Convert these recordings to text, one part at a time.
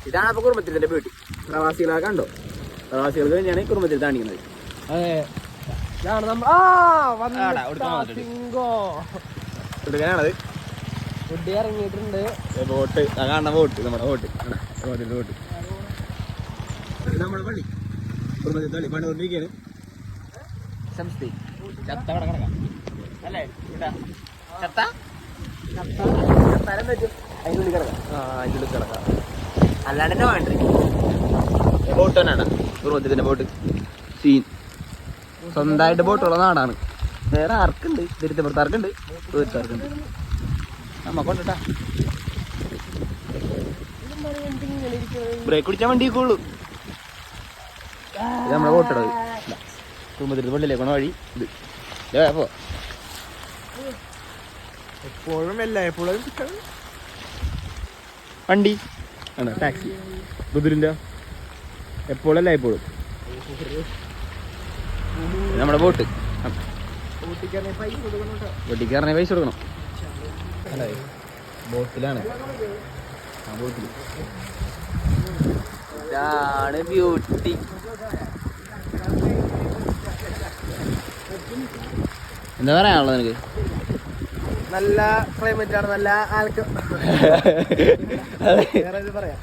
ഇതാണ് അപ്പൊ കുടുംബത്തിന്റെ വീട്ടിൽ പ്രവാസികളെ കണ്ടോ? പ്രവാസികൾക്ക് തന്നെയാണ് ഈ കുടുംബത്തിൽ കാണിക്കുന്നത്. എടുക്കാനാണത് ഫുഡ് ഇറങ്ങിയിട്ടുണ്ട്. ബോട്ട് കാണുന്ന ബോട്ട് നമ്മുടെ ബോട്ട് ബോട്ട് നമ്മുടെ പള്ളി കുടുംബത്തിൽ തള്ളി പണികൊണ്ടിരിക്കുകയാണ്. ചത്ത കിടക്കാം അല്ലേ? ചത്ത അതിനുള്ളിൽ കിടക്കാം. അതിനുള്ളിൽ കിടക്കാം. അല്ലാണ്ട് തന്നെ വേണ്ട ബോട്ട് തന്നെയാണ് കുടുംബത്തിന്റെ ബോട്ട്. സീൻ സ്വന്തമായിട്ട് ബോട്ടുള്ള നാടാണ്. വേറെ ആർക്കുണ്ട്? തിരുത്തപ്പുറത്ത് ആർക്കുണ്ട്? തീർച്ചയാർക്കുണ്ട്. നമ്മക്കൊണ്ടാ ബ്രേക്ക് പിടിച്ചാൽ വണ്ടി ഇരിക്കുള്ളൂ. ഇത് നമ്മളെ ബോട്ടിട കുടുംബത്തിന്റെ പള്ളിയിലേക്കാണ് വഴി. ഇത് പോ എപ്പോഴും അല്ല എപ്പോഴും വണ്ടി ആണോ? ടാക്സി ബുദ്ധുരിൻ്റെ എപ്പോഴല്ല എപ്പോഴും നമ്മുടെ ബോട്ട്. വെട്ടിക്കാരനെ പൈസ കൊടുക്കണം അല്ലേ? ബോട്ടിലാണ്. ആ ബോട്ടിൽ ഇതാണ് ബ്യൂട്ടി. എന്താ പറയാനുള്ളത് നിനക്ക്? നല്ല ക്ലൈമറ്റ് ആണ്. നല്ല ആൾക്ക് പറയാം.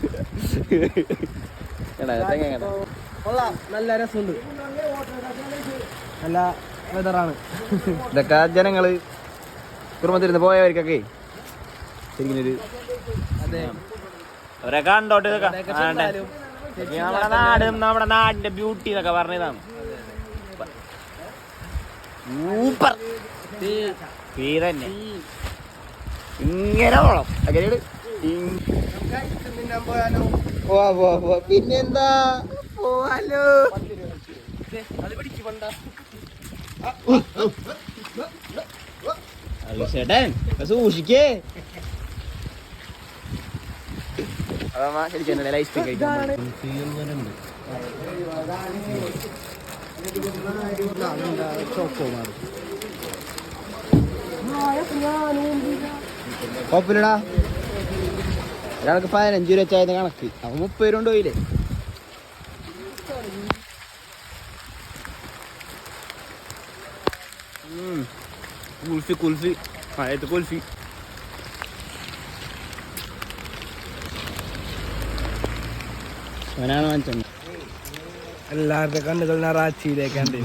കൊള്ളാം. നല്ല രസമുണ്ട്. നല്ല വെതറാണ്. ഇതൊക്കെ ജനങ്ങള് കുടുംബത്തിരുന്ന് പോയവർക്കൊക്കെ ശരിക്കും അവരെ കണ്ടോട്ട് നമ്മുടെ നാടും നമ്മുടെ നാടിന്റെ ബ്യൂട്ടി എന്നൊക്കെ പറഞ്ഞതാണ്. സൂപ്പർ തന്നെ ഇങ്ങനെ പോണം. പിന്നെന്താ പോവാലോ. ചേട്ടൻ സൂക്ഷിക്കേ. അതാ ശരിക്കും ലൈഫ് കുഴപ്പമില്ലടാ. ഒരാൾക്ക് 15 രൂപ വെച്ചായത് കണക്ക്. അപ്പൊ 30 രൂപ പോയില്ലേ? കുൽഫി മഴയത്ത് കുൽഫി. അവനാണ് വാങ്ങിച്ചത്. എല്ലാവരുടെ കണ്ണുകൾ നിറാച്ചിയിലേക്കാണ്ട്